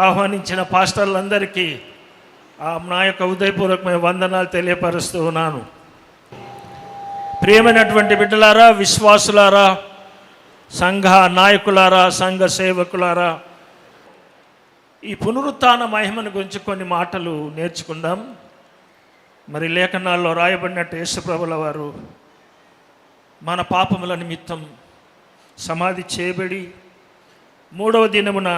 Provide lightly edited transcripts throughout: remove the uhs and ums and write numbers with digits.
ఆహ్వానించిన పాస్టర్లందరికీ నా యొక్క హృదయపూర్వకమైన వందనాలు తెలియపరుస్తూ ఉన్నాను. ప్రియమైనటువంటి బిడ్డలారా, విశ్వాసులారా, సంఘ నాయకులారా, సంఘ సేవకులారా, ఈ పునరుత్థాన మహిమను గురించి కొన్ని మాటలు నేర్చుకుందాం. మరి లేఖనాల్లో రాయబడినట్టు యేసుప్రభుల వారు మన పాపముల నిమిత్తం సమాధి చేయబడి 3వ దినమున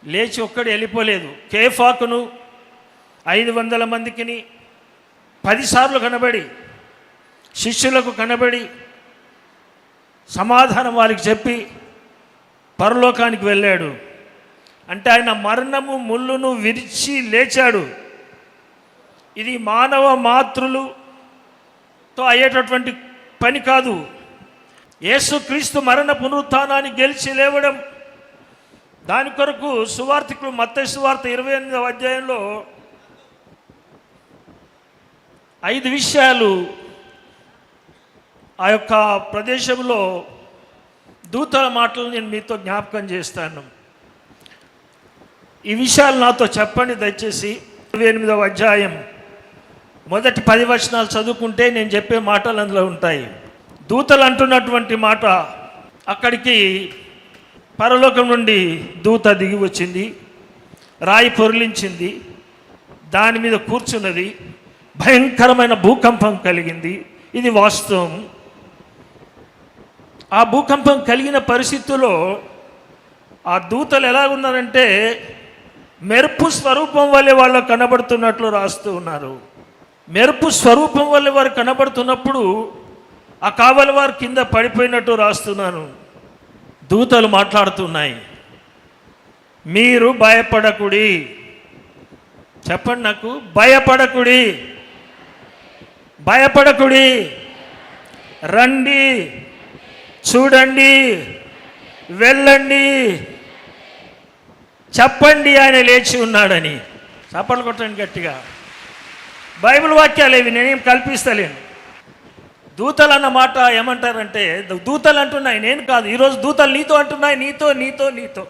లేచి ఒక్కడు వెళ్ళిపోలేదు. కేఫాకును 500 మందికి 10 సార్లు కనబడి, శిష్యులకు కనబడి సమాధానం వారికి చెప్పి పరలోకానికి వెళ్ళాడు. అంటే ఆయన మరణము ముళ్ళును విరిచి లేచాడు. ఇది మానవ మాతృలతో అయ్యేటటువంటి పని కాదు. యేసుక్రీస్తు మరణ పునరుత్థానాన్ని గెలిచి లేవడం, దాని కొరకు సువార్తికులు మత్తయి సువార్త 28వ అధ్యాయంలో 5 విషయాలు ఆ యొక్క ప్రదేశంలో దూతల మాటలు నేను మీతో జ్ఞాపకం చేస్తాను. ఈ విషయాలు నాతో చెప్పండి దయచేసి. 28వ అధ్యాయం మొదటి 10 వచనాలు చదువుకుంటే నేను చెప్పే మాటలు అందులో ఉంటాయి. దూతలు అంటున్నటువంటి మాట, అక్కడికి పరలోకం నుండి దూత దిగి వచ్చింది, రాయి పొర్లించింది, దాని మీద కూర్చున్నది, భయంకరమైన భూకంపం కలిగింది. ఇది వాస్తవం. ఆ భూకంపం కలిగిన పరిస్థితుల్లో ఆ దూతలు ఎలా ఉన్నారంటే మెరుపు స్వరూపం వల్లే వాళ్ళు కనబడుతున్నట్లు రాస్తూ ఉన్నారు. మెరుపు స్వరూపం వల్లే వారు కనబడుతున్నప్పుడు ఆ కావలి వారు కింద పడిపోయినట్టు రాస్తున్నాను. దూతలు మాట్లాడుతున్నాయి, మీరు భయపడకుడి. చెప్పండి నాకు, భయపడకుడి, భయపడకుడి, రండి, చూడండి, వెళ్ళండి, చెప్పండి ఆయన లేచి ఉన్నాడని. చప్పట్లు కొట్టండి గట్టిగా. బైబిల్ వాక్యాలు ఇవి, నేనేం కల్పిస్తలేను. దూతలు అన్న మాట ఏమంటారంటే, దూతలు అంటున్నాయి, నేను కాదు. ఈరోజు దూతలు నీతో అంటున్నాయి, నీతో నీతో నీతో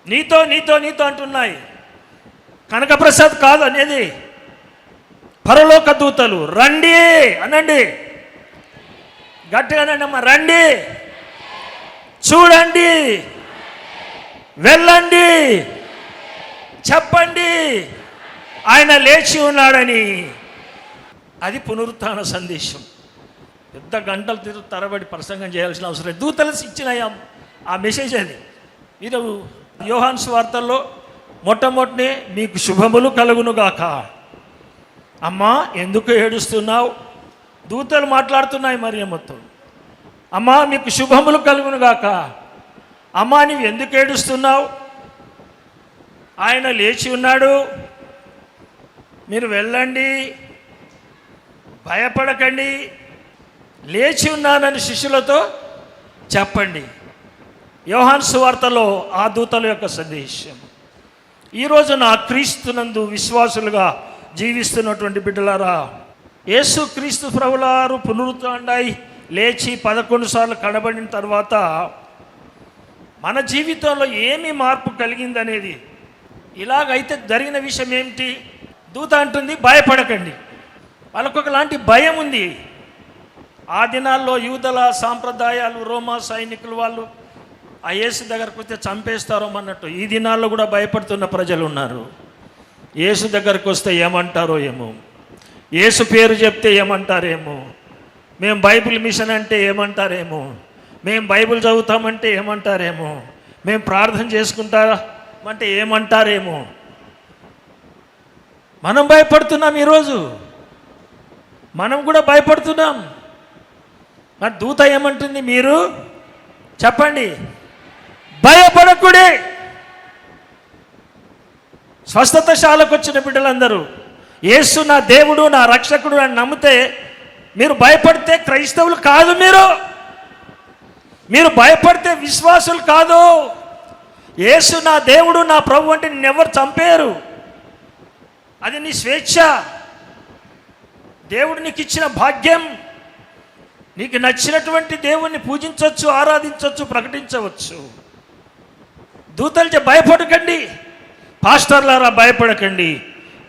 నీతో నీతో నీతో అంటున్నాయి. కనకప్రసాద్ కాదు అనేది, పరలోక దూతలు. రండి అనండి, గట్టిగానండి అమ్మ, రండి, చూడండి, వెళ్ళండి, చెప్పండి ఆయన లేచి ఉన్నాడని. అది పునరుత్థాన సందేశం. పెద్ద గంటలు తరబడి ప్రసంగం చేయాల్సిన అవసరం లేదు. దూతలు ఇచ్చిన ఆ మెసేజ్ అది. మీరు యోహాను సువార్తల్లో మొట్టమొదటి మీకు శుభములు కలుగునుగాక. అమ్మా ఎందుకు ఏడుస్తున్నావు? దూతలు మాట్లాడుతున్నాయి మరియమ్మతో. అమ్మా మీకు శుభములు కలుగునుగాక. అమ్మా నీవు ఎందుకు ఏడుస్తున్నావు? ఆయన లేచి ఉన్నాడు, మీరు వెళ్ళండి, భయపడకండి, లేచి ఉన్నానని శిష్యులతో చెప్పండి. యోహాను సువార్తలో ఆ దూతల యొక్క సందేశం. ఈరోజు నా క్రీస్తునందు విశ్వాసులుగా జీవిస్తున్నటువంటి బిడ్డలారా, యేసు క్రీస్తు ప్రభువారు పునరుత్థానుడై లేచి 11 సార్లు కనబడిన తర్వాత మన జీవితంలో ఏమి మార్పు కలిగిందనేది, ఇలాగైతే జరిగిన విషయం ఏమిటి? దూత అంటుంది భయపడకండి. వాళ్ళకొకలాంటి భయం ఉంది. ఆ దినాల్లో యూదుల సాంప్రదాయాలు, రోమా సైనికులు వాళ్ళు ఆ యేసు దగ్గరకు వస్తే చంపేస్తారో అన్నట్టు ఈ దినాల్లో కూడా భయపడుతున్న ప్రజలు ఉన్నారు. యేసు దగ్గరకు వస్తే ఏమంటారో ఏమో, యేసు పేరు చెప్తే ఏమంటారేమో, మేము బైబిల్ మిషన్ అంటే ఏమంటారేమో, మేము బైబిల్ చదువుతామంటే ఏమంటారేమో, మేము ప్రార్థన చేసుకుంటామంటే ఏమంటారేమో. మనం భయపడుతున్నాం. ఈరోజు మనం కూడా భయపడుతున్నాం. మరి దూత ఏమంటుంది? మీరు చెప్పండి, భయపడకుడి. స్వస్థతశాలకు వచ్చిన బిడ్డలందరూ యేసు నా దేవుడు, నా రక్షకుడు అని నమ్మితే మీరు భయపడితే క్రైస్తవులు కాదు. మీరు భయపడితే విశ్వాసులు కాదు. యేసు నా దేవుడు, నా ప్రభు అంటే నిన్నెవరు చంపారు. అది నీ స్వేచ్ఛ. దేవుడు నీకు ఇచ్చిన భాగ్యం. నీకు నచ్చినటువంటి దేవుణ్ణి పూజించవచ్చు, ఆరాధించవచ్చు, ప్రకటించవచ్చు. దూతలచే భయపడకండి, పాస్టర్లారా భయపడకండి,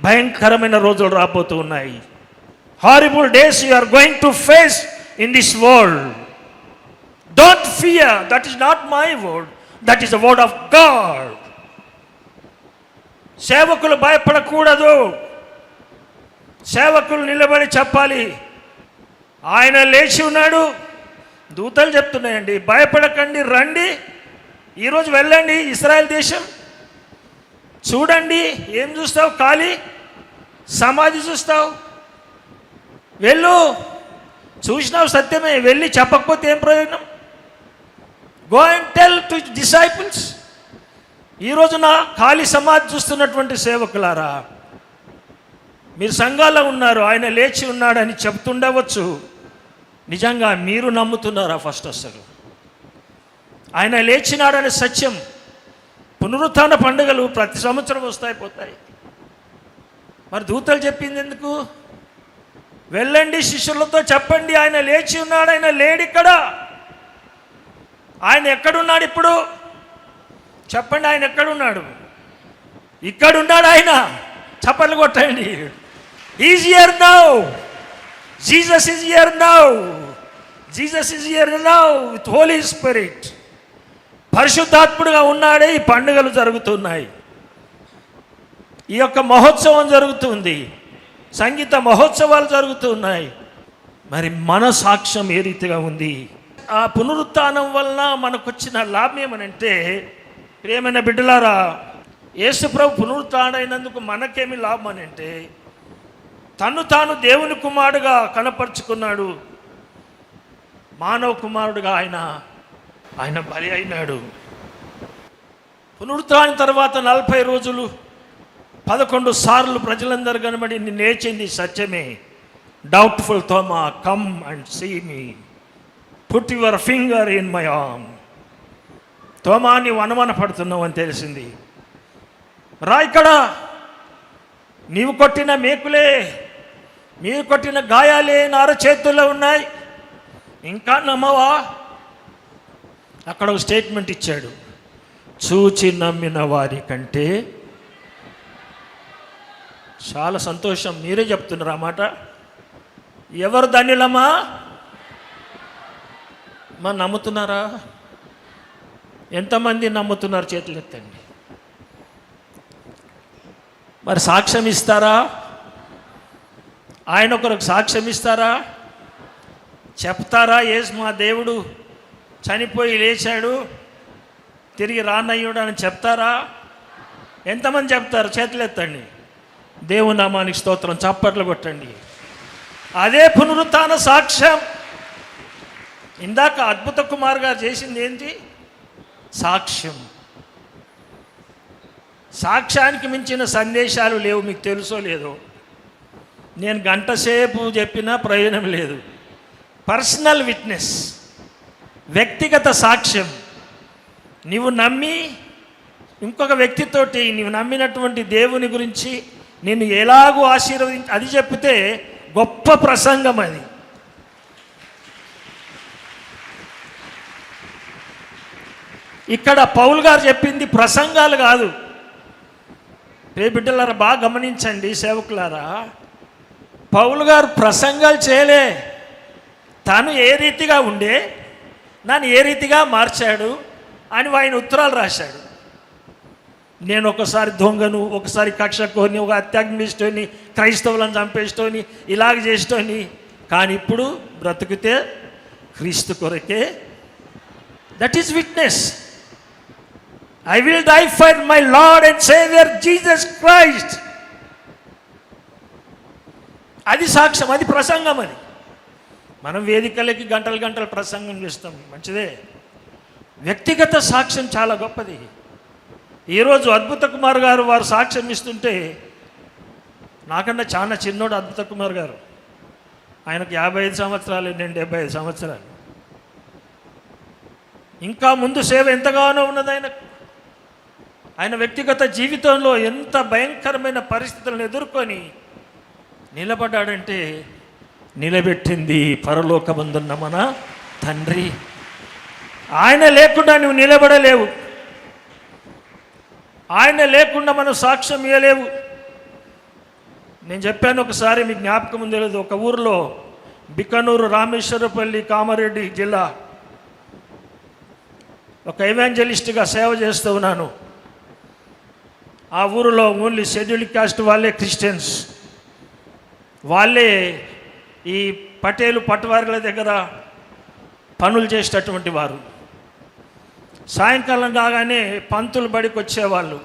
భయంకరమైన రోజులు రాబోతూ ఉన్నాయి. Horrible days you are going to face in this world. Don't fear, that is not my word, that is the word of God. సేవకులు భయపడకూడదు. సేవకులు నిలబడి చెప్పాలి, ఆయన లేచి ఉన్నాడు. దూతలు చెప్తున్నాయండి, భయపడకండి, రండి, ఈరోజు వెళ్ళండి ఇశ్రాయేల్ దేశం. చూడండి, ఏం చూస్తావు? ఖాళీ సమాధి చూస్తావు, వెళ్ళు. చూసినావు సత్యమే, వెళ్ళి చెప్పకపోతే ఏం ప్రయోజనం? Go and tell to disciples. ఈరోజున ఖాళీ సమాధి చూస్తున్నటువంటి సేవకులారా, మీరు సంఘాల్లో ఉన్నారు, ఆయన లేచి ఉన్నాడని చెప్తుండవచ్చు. నిజంగా మీరు నమ్ముతున్నారా? ఫస్ట్ అసలు ఆయన లేచినాడనే సత్యం. పునరుత్థాన పండుగలు ప్రతి సంవత్సరం వస్తాయి పోతాయి. మరి దూతలు చెప్పింది ఎందుకు? వెళ్ళండి, శిష్యులతో చెప్పండి, ఆయన లేచి ఉన్నాడు, ఆయన లేడు ఇక్కడ. ఆయన ఎక్కడున్నాడు ఇప్పుడు? చెప్పండి, ఆయన ఎక్కడున్నాడు? ఇక్కడున్నాడు ఆయన. చప్పట్లు కొట్టండి. Is here now. Jesus is here now. Jesus is here now with Holy Spirit. పరిశుద్ధాత్ముడుగా ఉన్నాడే ఈ పండుగలు జరుగుతున్నాయి. ఈ యొక్క మహోత్సవం జరుగుతుంది, సంగీత మహోత్సవాలు జరుగుతున్నాయి. మరి మన సాక్ష్యం ఏ రీతిగా ఉంది? ఆ పునరుత్థానం వలన మనకు వచ్చిన లాభం ఏమనంటే, ప్రియమైన బిడ్డలారా, యేసుప్రభు పునరుత్థానమైనందుకు మనకేమి లాభం అని అంటే, తను తాను దేవుని కుమారుడుగా కనపరుచుకున్నాడు. మానవ కుమారుడుగా ఆయన బలి అయినాడు. పునరుత్థానం తర్వాత 40 రోజులు 11 సార్లు ప్రజలందరూ కనబడి, నిన్ను లేచింది సత్యమే. డౌట్ఫుల్ థోమా, come and see me, put your finger in my arm. థోమా, నీవు అనుమాన పడుతున్నావు అని తెలిసింది. రా ఇక్కడ, నీవు కొట్టిన మేకులే, మీరు కొట్టిన గాయాలే నా అరచేతుల్లో ఉన్నాయి, ఇంకా నమ్మవా? అక్కడ ఒక స్టేట్మెంట్ ఇచ్చాడు, చూచి నమ్మిన వారి కంటే. చాలా సంతోషం, మీరే చెప్తున్నారు ఆ మాట. ఎవరు ధన్యులమ్మా? మరి నమ్ముతున్నారా? ఎంతమంది నమ్ముతున్నారు? చేతులు ఎత్తండి. మరి సాక్ష్యం ఇస్తారా? ఆయన ఒకరికి సాక్ష్యం ఇస్తారా? చెప్తారా, యేసు మా దేవుడు చనిపోయి లేచాడు, తిరిగి రానయ్యుడు అని చెప్తారా? ఎంతమంది చెప్తారు? చేతులు ఎత్తండి. దేవుని నామానికి స్తోత్రం, చప్పట్లు కొట్టండి. అదే పునరుత్థాన సాక్ష్యం. ఇందాక అద్భుత కుమార్ గారు చేసింది ఏంటి? సాక్ష్యం. సాక్ష్యానికి మించిన సందేశాలు లేవు, మీకు తెలుసో లేదో. నేను గంట సేపు చెప్పినా ప్రయోజనం లేదు. పర్సనల్ విట్నెస్, వ్యక్తిగత సాక్ష్యం. నీవు నమ్మి ఇంకొక వ్యక్తితోటి నీవు నమ్మినటువంటి దేవుని గురించి నిన్ను ఎలాగూ అది చెప్తే గొప్ప ప్రసంగం అది. ఇక్కడ పౌలు గారు చెప్పింది ప్రసంగాలు కాదు. బిడ్డలారా బాగా గమనించండి, సేవకులారా, పౌలు గారు ప్రసంగాలు చేయలే. తను ఏ రీతిగా ఉండే, నన్ను ఏ రీతిగా మార్చాడు అని ఆయన ఉత్తరాలు రాశాడు. నేను ఒకసారి దొంగను, ఒకసారి కక్షకోని, ఒక అత్యాగ్నిస్తోని, క్రైస్తవులను చంపేస్తోని, ఇలాగ చేస్తోని, కానీ ఇప్పుడు బ్రతుకుతే క్రీస్తు కొరకే. That is witness. I will die for my Lord and Savior Jesus Christ. అది సాక్ష్యం, అది ప్రసంగం. అది మనం వేదికలకి గంటలు గంటలు ప్రసంగం చేస్తాం, మంచిదే. వ్యక్తిగత సాక్ష్యం చాలా గొప్పది. ఈరోజు అద్భుత కుమార్ గారు వారు సాక్ష్యం ఇస్తుంటే, నాకన్నా చాలా చిన్నోడు అద్భుత కుమార్ గారు. ఆయనకు 55 సంవత్సరాలు, నేను 75 సంవత్సరాలు. ఇంకా ముందు సేవ ఎంతగానో ఉన్నది ఆయనకు. ఆయన వ్యక్తిగత జీవితంలో ఎంత భయంకరమైన పరిస్థితులను ఎదుర్కొని నిలబడ్డాడంటే, నిలబెట్టింది పరలోకమందున్న మన తండ్రి. ఆయన లేకుండా నువ్వు నిలబడలేవు. ఆయన లేకుండా మనం సాక్ష్యం ఇవ్వలేవు. నేను చెప్పాను ఒకసారి, మీకు జ్ఞాపకం ఉందో లేదు, ఒక ఊరిలో బికనూరు, రామేశ్వరపల్లి, కామారెడ్డి జిల్లా, ఒక ఎవాంజలిస్ట్గా సేవ చేస్తూ ఉన్నాను. ఆ ఊరిలో ఓన్లీ షెడ్యూల్డ్ కాస్ట్ వాళ్ళే క్రిస్టియన్స్, వాళ్ళే ఈ పటేలు పట్టువారుల దగ్గర పనులు చేసేటటువంటి వారు. సాయంకాలం కాగానే పంతులు బడికి వచ్చేవాళ్ళు.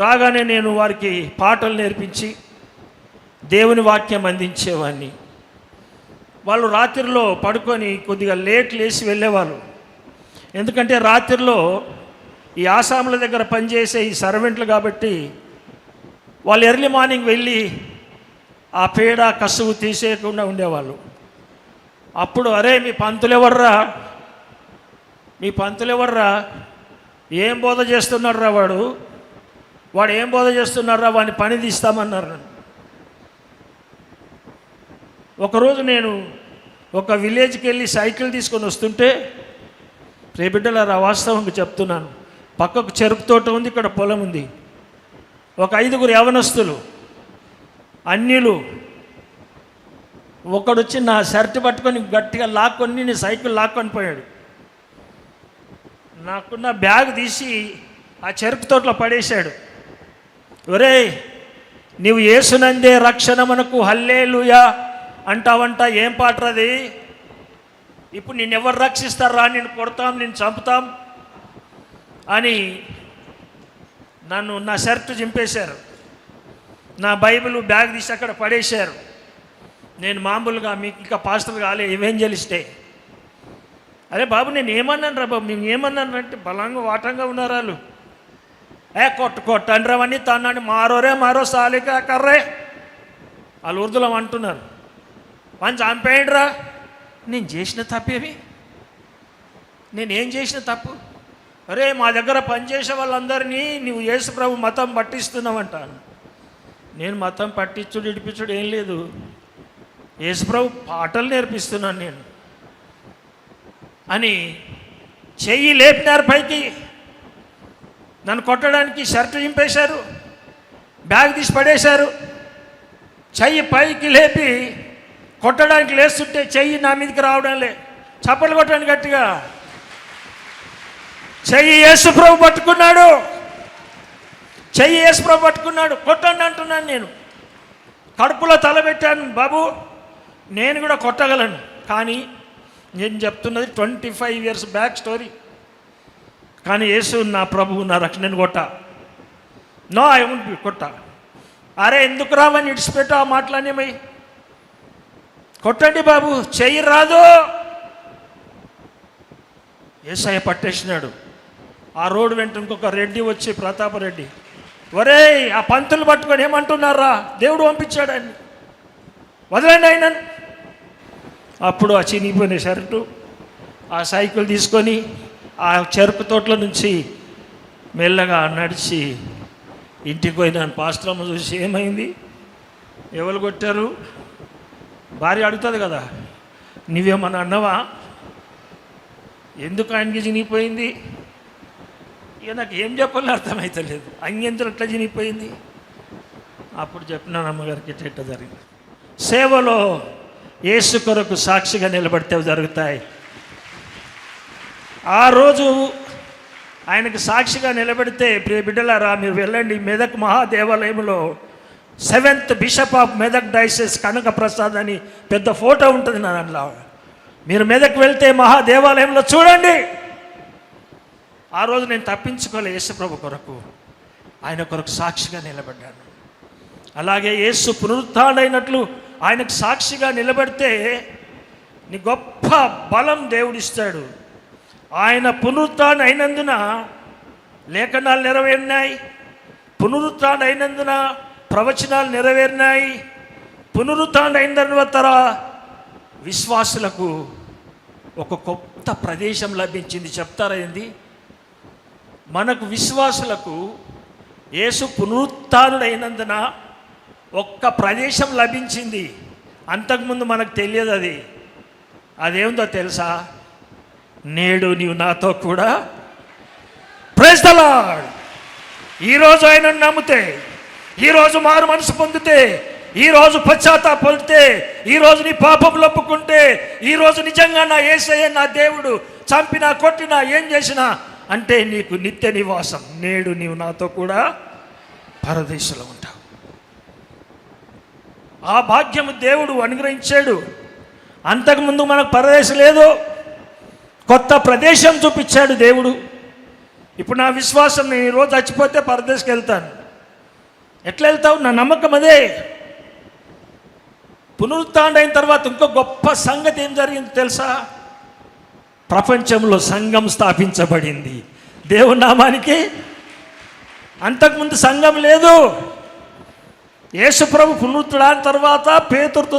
రాగానే నేను వారికి పాటలు నేర్పించి దేవుని వాక్యం అందించేవాడిని. వాళ్ళు రాత్రిలో పడుకొని కొద్దిగా లేట్ లేచి వెళ్ళేవాళ్ళు. ఎందుకంటే రాత్రిలో ఈ ఆసాముల దగ్గర పనిచేసే ఈ సర్వెంట్లు కాబట్టి వాళ్ళు ఎర్లీ మార్నింగ్ వెళ్ళి ఆ పేడ కసువు తీసేయకుండా ఉండేవాళ్ళు. అప్పుడు అరే మీ పంతులు ఎవర్రా, ఏం బోధ చేస్తున్నాడురా వాడు ఏం బోధ చేస్తున్నారా, వాడిని పని తీస్తామన్నారు నన్ను. ఒకరోజు నేను ఒక విలేజ్కి వెళ్ళి సైకిల్ తీసుకొని వస్తుంటే, రేబిడ్డలారా వాస్తవంగా చెప్తున్నాను, పక్కకు చెరుకు తోట ఉంది, ఇక్కడ పొలం ఉంది. ఒక 5 యవనస్తులు అన్యులు ఒకడొచ్చి నా షర్ట్ పట్టుకొని గట్టిగా లాక్కొని నేను సైకిల్ లాక్కొని పోయాడు. నాకున్న బ్యాగ్ తీసి ఆ చెరుకు తోటలో పడేశాడు. ఒరేయ్, నీవు యేసునందే రక్షణ మనకు హల్లెలూయా అంటావంట, ఏం పాటది? ఇప్పుడు నిన్నెవరు రక్షిస్తారా, నిన్ను కొడతాం, నిన్ను చంపుతాం అని నన్ను నా షర్టు చింపేశారు. నా బైబిల్ బ్యాగ్ తీసి అక్కడ పడేశారు. నేను మామూలుగా, మీకు ఇంకా పాస్టర్ కాలే, ఎవెంజలిస్టే. అరే బాబు నేను ఏమన్నాను రా బాబు, నేను ఏమన్నాను అంటే బలంగా వాటంగా ఉన్నారు వాళ్ళు. కొట్టండి రావని తన్నాని మారో సాలిక కర్రే వాళ్ళు ఉర్దులో అంటున్నారు. వాడిని చంపేయండి రా. నేను చేసిన తప్పేవి, నేనేం చేసిన తప్పు? అరే మా దగ్గర పనిచేసే వాళ్ళందరినీ నువ్వు యేసు ప్రభు మతం పట్టిస్తున్నావంట. నేను మతం పట్టించుడు ఇడిపించుడు ఏం లేదు, యేసు ప్రభు పాటలు నేర్పిస్తున్నాను నేను అని చెయ్యి లేపినారు పైకి. నన్ను కొట్టడానికి షర్టు చింపేశారు, బ్యాగ్ తీసి పడేశారు. చెయ్యి పైకి లేపి కొట్టడానికి లేస్తుంటే చెయ్యి నా మీదకి రావడంలే. చప్పలు కొట్టడానికి గట్టిగా చెయ్యి యేసుప్రభు పట్టుకున్నాడు, చెయ్యి యేసుప్రభు పట్టుకున్నాడు. కొట్టండి అంటున్నాను. నేను కడుపులో తలబెట్టాను. బాబు నేను కూడా కొట్టగలను, కానీ నేను చెప్తున్నది 25 years బ్యాక్ స్టోరీ. కానీ యేసు నా ప్రభువు నా రక్షణని కొట్ట. నో ఐ వోంట్ బి కొట్ట. అరే ఎందుకు రావని ఇడిచిపెట్టు ఆ మాటలనేమై. కొట్టండి బాబు, చెయ్యి రాదు. యేసయ్య పట్టేసినాడు. ఆ రోడ్డు వెంట ఇంకొక రెడ్డి వచ్చి, ప్రతాపరెడ్డి, ఒరేయ్ ఆ పంతులు పట్టుకొని ఏమంటున్నారా, దేవుడు పంపించాడు ఆయన, వదలండి ఆయన. అప్పుడు ఆ చినిగిపోయిన షర్టు, ఆ సైకిల్ తీసుకొని ఆ చెరుకు తోటల నుంచి మెల్లగా నడిచి ఇంటికి పోయినాను. పాస్టర్ అమ్మ చూసి ఏమైంది, ఎవరు కొట్టారు? భార్య అడుగుతుంది కదా, నువ్వేమన్నా అన్నవా, ఎందుకు ఆయనకి చినిగిపోయింది? ఇక నాకు ఏం చెప్పాలో అర్థమవుతలేదు. అంగెందుకు ఎట్లా చినిగిపోయింది? అప్పుడు చెప్పినాను అమ్మగారికి ఎట్ట జరిగింది. సేవలో యేసు కొరకు సాక్షిగా నిలబడితే జరుగుతాయి. ఆ రోజు ఆయనకు సాక్షిగా నిలబడితే, ప్రియ బిడ్డలారా మీరు వెళ్ళండి, మెదక్ మహాదేవాలయంలో 7th bishop of Medak diocese Kanaka Prasad అని పెద్ద ఫోటో ఉంటుంది నా దాంట్లో. మీరు మెదక్ వెళ్తే మహాదేవాలయంలో చూడండి. ఆ రోజు నేను తప్పించుకోలే, యేసుప్రభు కొరకు ఆయన కొరకు సాక్షిగా నిలబడ్డాను. అలాగే యేసు పునరుత్థానుడైనట్లు ఆయనకు సాక్షిగా నిలబడితే నీ గొప్ప బలం దేవుడిస్తాడు. ఆయన పునరుత్థానం అయినందున లేఖనాలు నెరవేరినాయి, పునరుత్థానం అయినందున ప్రవచనాలు నెరవేరినాయి, పునరుత్థానం అయిన తర్వాత విశ్వాసులకు ఒక కొత్త ప్రదేశం లభించింది. చెప్తారా ఏంది? మనకు విశ్వాసులకు యేసు పునరుత్థానుడైనందున ఒక్క ప్రదేశం లభించింది. అంతకుముందు మనకు తెలియదు అది. అదేందో తెలుసా? నేడు నీవు నాతో కూడా ప్రైజ్ ద లార్డ్ ఈరోజు ఆయనను నమ్మితే, ఈరోజు మారు మనసు పొందితే, ఈరోజు పశ్చాత్తాప పొందితే, ఈరోజు నీ పాపములు ఒప్పుకుంటే, ఈరోజు నిజంగా నా యేసయ్య నా దేవుడు చంపినా కొట్టినా ఏం చేసినా అంటే నీకు నిత్య నివాసం. నేడు నీవు నాతో కూడా పరదేశంలో ఉంటావు. ఆ భాగ్యము దేవుడు అనుగ్రహించాడు. అంతకుముందు మనకు పరదేశం లేదు, కొత్త ప్రదేశం చూపించాడు దేవుడు. ఇప్పుడు నా విశ్వాసం, నేను ఈరోజు చచ్చిపోతే పరదేశంకి వెళ్తాను. ఎట్లా వెళ్తావు? నా నమ్మకం అదే. పునరుత్థానం అయిన తర్వాత ఇంకో గొప్ప సంగతి ఏం జరిగింది తెలుసా? ప్రపంచంలో సంఘం స్థాపించబడింది. దేవుని నామానికి. అంతకుముందు సంఘం లేదు. యేసు ప్రభు పునరుత్థానం తర్వాత పేతురుతో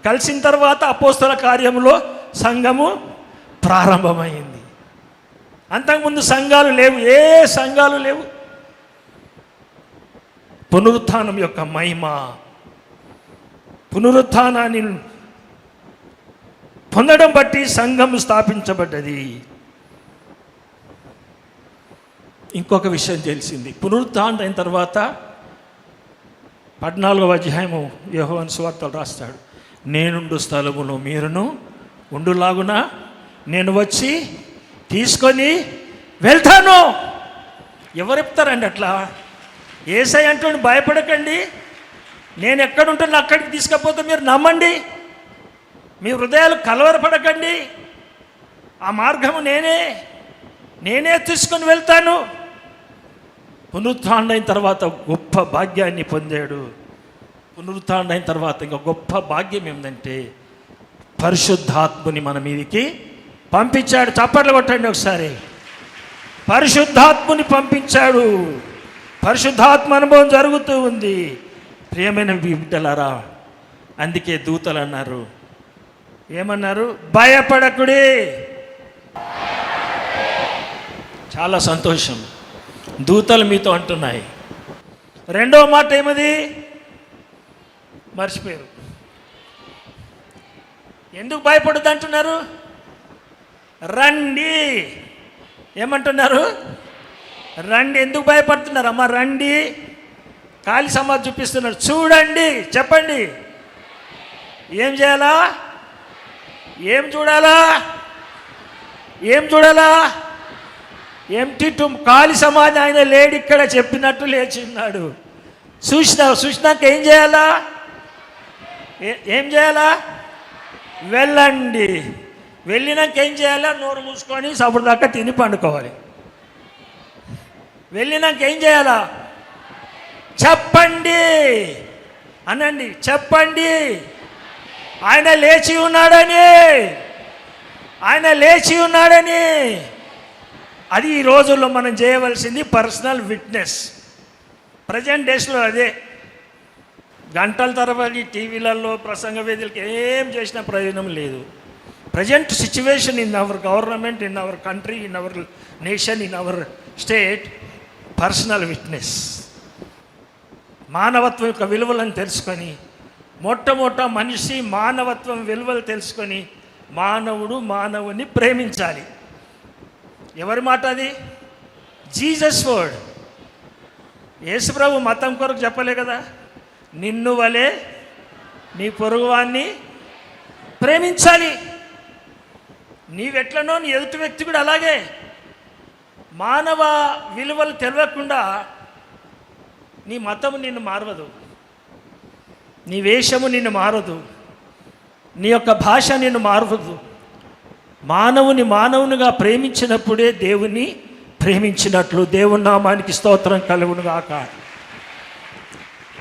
కలిసిన తర్వాత అపోస్తల కార్యములో సంఘము ప్రారంభమైంది. అంతకుముందు సంఘాలు లేవు, ఏ సంఘాలు లేవు. పునరుత్థానం యొక్క మహిమ, పునరుత్థానాన్ని పొందడం బట్టి సంఘం స్థాపించబడ్డది. ఇంకొక విషయం తెలిసింది. పునరుత్థానం అయిన తర్వాత 14వ అధ్యాయము యోహాను సువార్తలో రాస్తాడు, నేనుండు స్థలములో మీరును ఉండులాగున నేను వచ్చి తీసుకొని వెళ్తాను. ఎవరు చెప్తారండి అట్లా? యేసయ్య అంటూ భయపడకండి, నేను ఎక్కడుంటాను అక్కడికి తీసుకపోతే మీరు నమ్మండి. మీ హృదయాలు కలవరపడకండి. ఆ మార్గము నేనే తీసుకొని వెళ్తాను. పునరుత్థానం అయిన తర్వాత గొప్ప భాగ్యాన్ని పొందాడు. పునరుత్థానం అయిన తర్వాత ఇంకా గొప్ప భాగ్యం ఏంటంటే పరిశుద్ధాత్ముని మన మీదికి పంపించాడు. చప్పట్లు కొట్టండి ఒకసారి. పరిశుద్ధాత్ముని పంపించాడు. పరిశుద్ధాత్మ అనుభవం జరుగుతూ ఉంది. ప్రియమైన బిడ్డలారా, అందుకే దూతలు అన్నారు, ఏమన్నారు? భయపడకుడి. చాలా సంతోషం, దూతలు మీతో అంటున్నాయి. రెండో మాట ఏమది? మర్చిపోయారు. ఎందుకు భయపడద్దు అంటున్నారు? రండి. ఏమంటున్నారు? రండి. ఎందుకు భయపడుతున్నారు? అమ్మ రండి. ఖాళీ సమాధి చూపిస్తున్నారు, చూడండి. చెప్పండి, ఏం చేయాలా? ఏం చూడాలా? ఏం చూడాలా? ఎంటీ టుమ్, ఖాళీ సమాధి. ఆయన లేడు ఇక్కడ, చెప్పినట్టు లేచిన్నాడు. చూసినాక ఏం చేయాలా? ఏం చేయాలా? వెళ్ళండి. వెళ్ళినాక ఏం చేయాలా? నోరు మూసుకొని సప్పుడు దాకా తిని పండుకోవాలి. వెళ్ళినాక ఏం చేయాలా? చెప్పండి అనండి. చెప్పండి, ఆయన లేచి ఉన్నాడని. ఆయన లేచి ఉన్నాడని. అది ఈ రోజుల్లో మనం చేయవలసింది పర్సనల్ విట్నెస్. ప్రజెంట్ డేస్లో అదే. గంటల తరబడి టీవీలలో ప్రసంగ వేదికలకు ఏం చేసినా ప్రయోజనం లేదు. Present situation in our government, in our country, in our nation, in our state, personal witness. మానవత్వం యొక్క విలువలను తెలుసుకొని, మొట్టమొదట మనిషి మానవత్వం విలువలు తెలుసుకొని మానవుని ప్రేమించాలి. ఎవరి మాట అది? Jesus word. యేసుప్రభు మతం కొరకు చెప్పలే కదా, నిన్ను వలె నీ పొరుగువాన్ని ప్రేమించాలి. నీవెట్లనో నీ ఎదుటి వ్యక్తి కూడా అలాగే. మానవ విలువలు తెలియకుండా నీ మతము నిన్ను మారవదు, నీ వేషము నిన్ను మారదు, నీ యొక్క భాష నిన్ను మారవదు. మానవునిగా ప్రేమించినప్పుడే దేవుని ప్రేమించినట్లు. దేవుని నామానికి స్తోత్రం కలుగును గాక.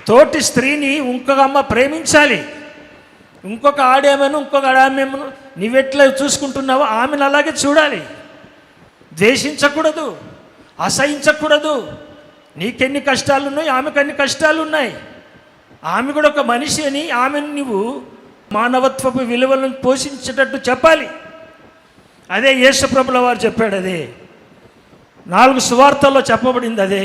తోటి స్త్రీని ఇంకొక అమ్మ ప్రేమించాలి. ఇంకొక ఆడేమను, ఇంకొక ఆడేమను నీవెట్లా చూసుకుంటున్నావో ఆమెను అలాగే చూడాలి. ద్వేషించకూడదు, అసహించకూడదు. నీకెన్ని కష్టాలు ఉన్నాయి, ఆమెకు అన్ని కష్టాలు ఉన్నాయి. ఆమె కూడా ఒక మనిషి అని ఆమెను నువ్వు మానవత్వపు విలువలను పోషించేటట్టు చెప్పాలి. అదే యేసుప్రభుల వారు చెప్పాడు. అదే 4 సువార్తల్లో చెప్పబడింది. అదే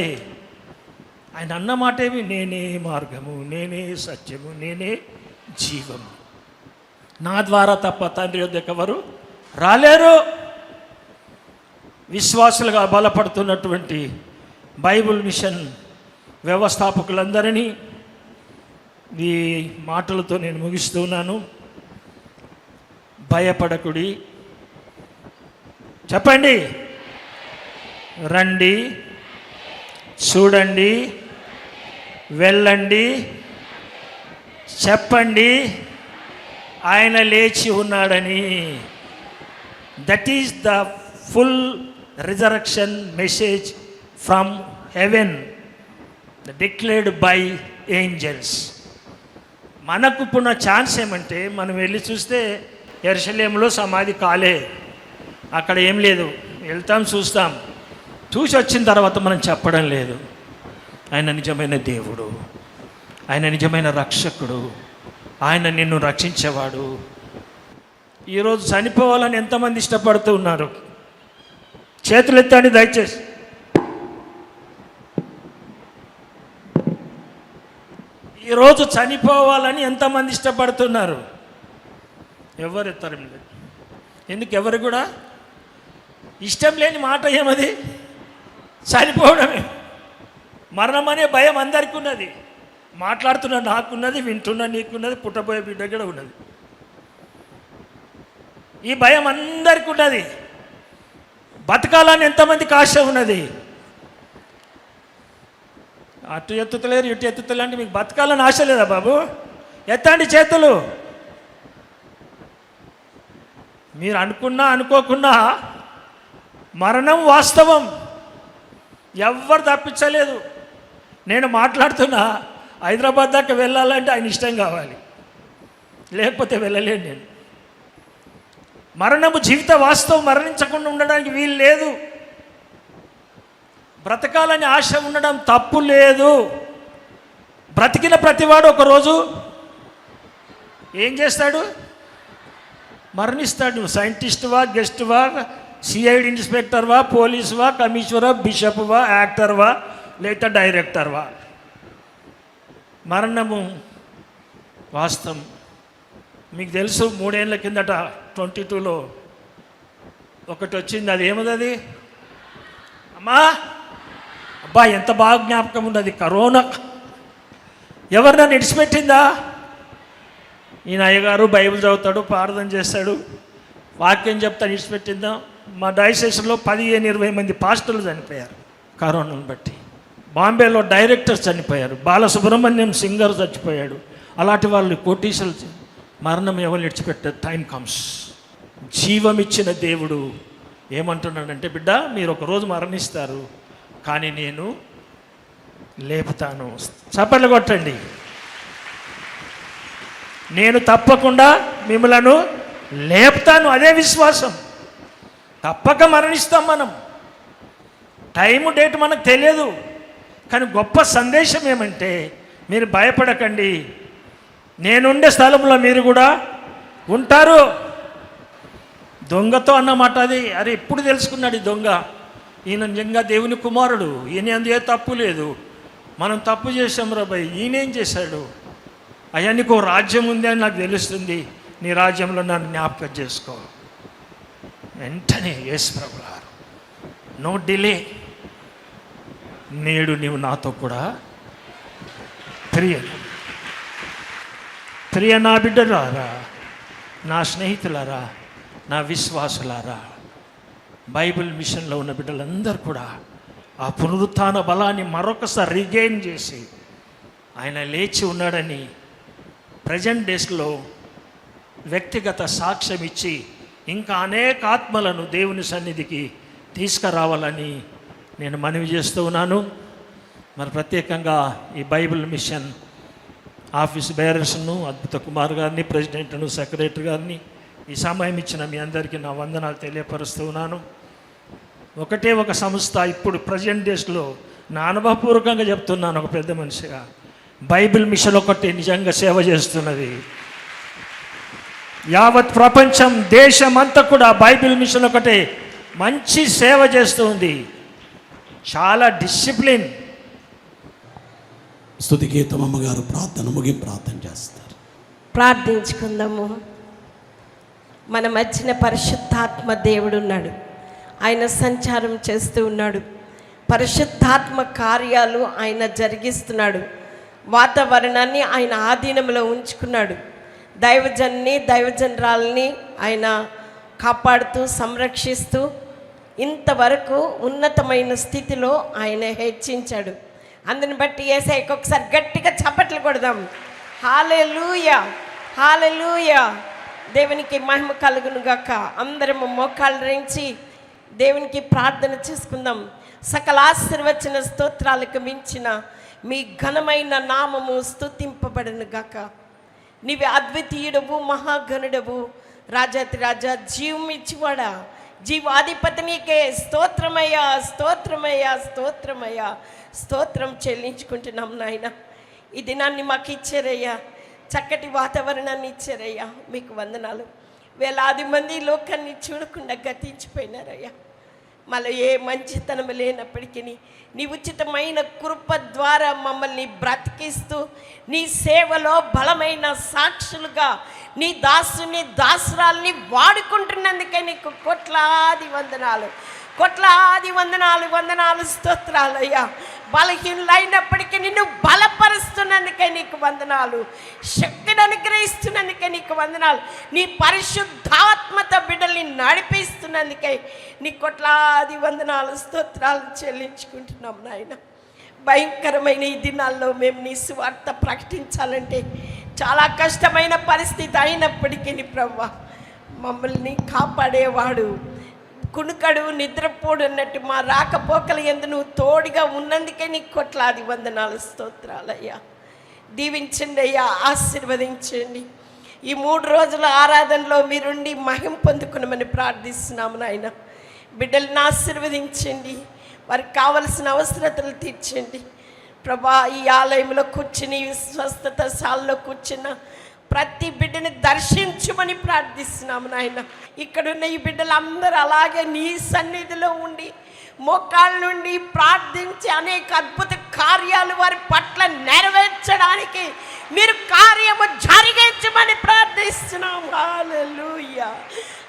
ఆయన అన్న మాట ఏమి? నేనే మార్గము, నేనే సత్యము, నేనే జీవము. నా ద్వారా తప్ప తండ్రి యొద్దకు ఎవరు రాలేరు. విశ్వాసులుగా బలపడుతున్నటువంటి బైబిల్ మిషన్ వ్యవస్థాపకులందరినీ ఈ మాటలతో నేను ముగిస్తున్నాను. భయపడకుడి, చెప్పండి, రండి, చూడండి, వెళ్ళండి, చెప్పండి, ఆయన లేచి ఉన్నాడని. That is the full resurrection message from heaven, declared by angels. మనకు పున్న ఛాన్స్ ఏమంటే, మనం వెళ్ళి చూస్తే యెరూషలేములో సమాధి కాలే, అక్కడ ఏం లేదు. వెళ్తాం, చూస్తాం, చూసి వచ్చిన తర్వాత మనం చెప్పడం లేదు. ఆయన నిజమైన దేవుడు, ఆయన నిజమైన రక్షకుడు, ఆయన నిన్ను రక్షించేవాడు. ఈరోజు చనిపోవాలని ఎంతమంది ఇష్టపడుతూ ఉన్నారు? చేతులు ఎత్తండి దయచేసి. ఈరోజు చనిపోవాలని ఎంతమంది ఇష్టపడుతున్నారు? ఎవరు ఎత్తారు? ఎందుకు? ఎవరు కూడా ఇష్టం లేని మాట ఏమది? చనిపోవడమే. మరణం అనే భయం అందరికీ ఉన్నది. మాట్లాడుతున్న నాకున్నది, వింటున్న నీకున్నది, పుట్టబోయే బిడ్డ కూడా ఉన్నది. ఈ భయం అందరికీ ఉన్నది. బతకాలని ఎంతమందికి ఆశ ఉన్నది? అటు ఎత్తుతలేరు, ఇటు ఎత్తుతలే అంటే మీకు బతకాలని ఆశ లేదా బాబు? ఎత్తండి చేతులు. మీరు అనుకున్నా అనుకోకున్నా మరణం వాస్తవం, ఎవ్వరు తప్పించలేదు. నేను మాట్లాడుతున్నా, హైదరాబాద్ దాకా వెళ్ళాలంటే ఆయన ఇష్టం కావాలి, లేకపోతే వెళ్ళలేను నేను. మరణము జీవిత వాస్తవం, మరణించకుండా ఉండడానికి వీలు లేదు. బ్రతకాలని ఆశ ఉండడం తప్పు లేదు. బ్రతికిన ప్రతివాడు ఒకరోజు ఏం చేస్తాడు? మరణిస్తాడు. సైంటిస్టువా, గెస్టువా, సిఐడి ఇన్స్పెక్టర్వా, పోలీసువా, కమిషనరా, బిషప్వా, యాక్టర్వా, లేదా డైరెక్టర్వా, మరణము వాస్తవం. మీకు తెలుసు, 3 ఏళ్ళ కిందట 22లో ఒకటి వచ్చింది. అది ఏమది? అమ్మా, అబ్బా, ఎంత బాగా జ్ఞాపకం ఉన్నది. కరోనా ఎవరు నన్ను ఇడిచిపెట్టిందా? ఈయన అయ్యగారు బైబిల్ చదువుతాడు, ప్రార్థన చేస్తాడు, వాక్యం చెప్తాను, ఇడిచిపెట్టిందా? మా డైసెషన్లో 15-20 మంది పాస్టర్లు చనిపోయారు కరోనాను బట్టి. బాంబేలో డైరెక్టర్ చనిపోయారు, బాలసుబ్రహ్మణ్యం సింగర్ చచ్చిపోయాడు. అలాంటి వాళ్ళు కోటీశ్వరులు. మరణం ఎవరు విడిచిపెట్టారు? Time comes. జీవం ఇచ్చిన దేవుడు ఏమంటున్నాడంటే, బిడ్డ, మీరు ఒకరోజు మరణిస్తారు, కానీ నేను లేపుతాను. చప్పట్లు కొట్టండి. నేను తప్పకుండా మిమ్మలను లేపుతాను. అదే విశ్వాసం. తప్పక మరణిస్తాం మనం. టైము డేట్ మనకు తెలియదు, కానీ గొప్ప సందేశం ఏమంటే, మీరు భయపడకండి, నేనుండే స్థలంలో మీరు కూడా ఉంటారు. దొంగతో అన్నమాట అది. అరే, ఎప్పుడు తెలుసుకున్నాడు ఈ దొంగ? ఈయన నిజంగా దేవుని కుమారుడు, ఈయన అందు ఏ తప్పు లేదు, మనం తప్పు చేసాం రాబాయ్, ఈయనేం చేశాడు? అయ్యా, నీకు రాజ్యం ఉంది అని నాకు తెలుస్తుంది, నీ రాజ్యంలో నన్ను జ్ఞాపకం చేసుకో. వెంటనే యేసు ప్రభు గారు, నో డిలే, నేడు నీవు నాతో కూడా ప్రియ నా బిడ్డలారా, నా స్నేహితులారా, నా విశ్వాసులారా, బైబిల్ మిషన్లో ఉన్న బిడ్డలందరూ కూడా ఆ పునరుత్థాన బలాన్ని మరొకసారి రిగైన్ చేసి, ఆయన లేచి ఉన్నాడని ప్రజెంట్ డేస్లో వ్యక్తిగత సాక్ష్యం ఇచ్చి, ఇంకా అనేక ఆత్మలను దేవుని సన్నిధికి తీసుకురావాలని నేను మనవి చేస్తూ ఉన్నాను. మరి ప్రత్యేకంగా ఈ బైబిల్ మిషన్ ఆఫీస్ బేరర్స్ను, అద్భుత కుమార్ గారిని, ప్రెసిడెంట్ను, సెక్రటరీ గారిని, ఈ సమయం ఇచ్చిన మీ అందరికీ నా వందనాలు తెలియపరుస్తూ ఉన్నాను. ఒకటే ఒక సంస్థ ఇప్పుడు ప్రజెంట్ డేస్లో, నా అనుభవపూర్వకంగా చెప్తున్నాను ఒక పెద్ద మనిషిగా, బైబిల్ మిషన్ ఒకటి నిజంగా సేవ చేస్తున్నది. యావత్ ప్రపంచం, దేశం అంతా కూడా బైబిల్ మిషన్ ఒకటే మంచి సేవ చేస్తుంది. చాలా డిసిప్లిన్. స్తుతి గీతం అమ్మగారు ప్రార్థన ముగింపు ప్రార్థన చేస్తారు. ప్రార్థించుకుందాము. మన మధ్యన పరిశుద్ధాత్మ దేవుడు ఉన్నాడు. ఆయన సంచారం చేస్తూ ఉన్నాడు. పరిశుద్ధాత్మ కార్యాలు ఆయన జరిగిస్తున్నాడు. వాతావరణాన్ని ఆయన ఆధీనంలో ఉంచుకున్నాడు. దైవజనరాలని ఆయన కాపాడుతూ సంరక్షిస్తూ ఇంతవరకు ఉన్నతమైన స్థితిలో ఆయన హెచ్చించాడు. అందుని బట్టి యేసయ్యకు ఒకసారి గట్టిగా చప్పట్లు కొడదాం. హల్లెలూయా, హల్లెలూయా. దేవునికి మహిమ కలుగును గాక. అందరము మోకాళ్ళు రించి దేవునికి ప్రార్థన చేసుకుందాం. సకల ఆశీర్వచన స్తోత్రాలకు మించిన మీ ఘనమైన నామము స్తుతింపబడును గాక. నీవే అద్వితీయుడవు, మహాగణుడవు, రాజాతి రాజా, జీవం ఇచ్చివాడా, జీవాధిపతి నీకే స్తోత్రమయ్యా, స్తోత్రమయ్యా, స్తోత్రమయ్యా. స్తోత్రం చెల్లించుకుంటున్నాం నాయన. ఈ దినాన్ని మాకు ఇచ్చారయ్యా, చక్కటి వాతావరణాన్ని ఇచ్చారయ్యా, మీకు వందనాలు. వేలాది మంది లోకాన్ని చూడకుండా గతించిపోయినారయ్యా. మళ్ళీ ఏ మంచితనం లేనప్పటికీ నీ ఉచితమైన కృప ద్వారా మమ్మల్ని బ్రతికిస్తూ నీ సేవలో బలమైన సాక్షులుగా నీ దాసుని దాసురాల్ని వాడుకుంటున్నందుకే నీకు కోట్లాది వందనాలు, కోట్లాది వందనాలు, వందనాలు, స్తోత్రాలయ్యా. బలహీనులైనప్పటికీ నిన్ను బలపరుస్తున్నందుకే నీకు వందనాలు, శక్తిని అనుగ్రహిస్తున్నందుకే నీకు వందనాలు, నీ పరిశుద్ధాత్మతో బిడ్డల్ని నడిపిస్తున్నందుకే నీ కోట్లాది వందనాలు, స్తోత్రాలు చెల్లించుకుంటున్నాం నాయన. భయంకరమైన ఈ దినాల్లో మేము నీ సువార్త ప్రకటించాలంటే చాలా కష్టమైన పరిస్థితి అయినప్పటికీ నీ ప్రభువా మమ్మల్ని కాపాడేవాడు, కునుకడు నిద్రపోడు అన్నట్టు మా రాకపోకలు యందు నువ్వు తోడుగా ఉన్నందుకే నీకు కోట్లాది వందనాలు, స్తోత్రాలయ్యా. దీవించండి అయ్యా, ఆశీర్వదించండి. ఈ 3 రోజుల ఆరాధనలో మీరుండి మహిమ పొందుకునమని ప్రార్థిస్తున్నాము నాయన. బిడ్డలను ఆశీర్వదించండి, వారికి కావలసిన అవసరతలు తీర్చండి ప్రభా. ఈ ఆలయంలో కూర్చుని స్వస్థత శాలలో కూర్చున్న ప్రతి బిడ్డని దర్శించమని ప్రార్థిస్తున్నాము నాయన. ఇక్కడున్న ఈ బిడ్డలందరూ అలాగే నీ సన్నిధిలో ఉండి మోకాళ్ళ నుండి ప్రార్థించి అనేక అద్భుత కార్యాలు వారి పట్ల నెరవేర్చడానికి మీరు కార్యము జరిగించమని ప్రార్థిస్తున్నాం. హల్లెలూయా,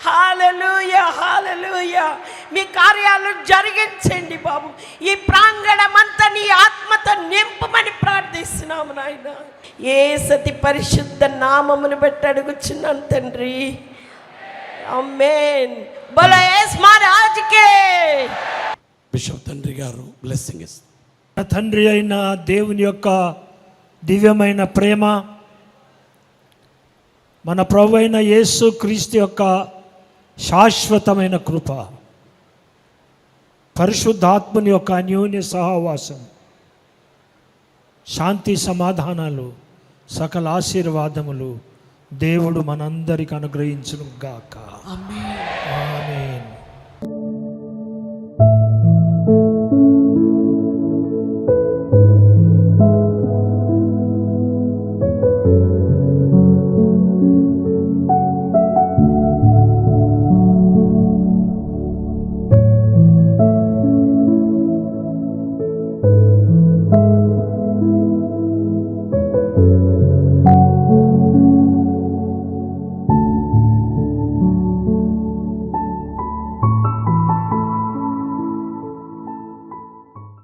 హల్లెలూయా, హల్లెలూయా. మీ కార్యాలు జరిగించండి బాబు. ఈ ప్రాంగణం అంతా నీ ఆత్మతో నింపమని ప్రార్థిస్తున్నాము నాయన. యేసతి పరిశుద్ధ నామమును బట్టి అడుగుచున్నాను తండ్రి, ఆమేన్. బోలో యేసు మహారాజుకే. బిషప్ తండ్రి గారు బ్లెస్సింగ్ ఇస్తారు. తండ్రి అయిన దేవుని యొక్క దివ్యమైన ప్రేమ, మన ప్రభు అయిన యేసు క్రీస్తు యొక్క శాశ్వతమైన కృప, పరిశుద్ధాత్మని యొక్క అన్యోన్య సహవాసం, శాంతి సమాధానాలు, సకల ఆశీర్వాదములు దేవుడు మనందరికి అనుగ్రహించును గాక. ఆమేన్.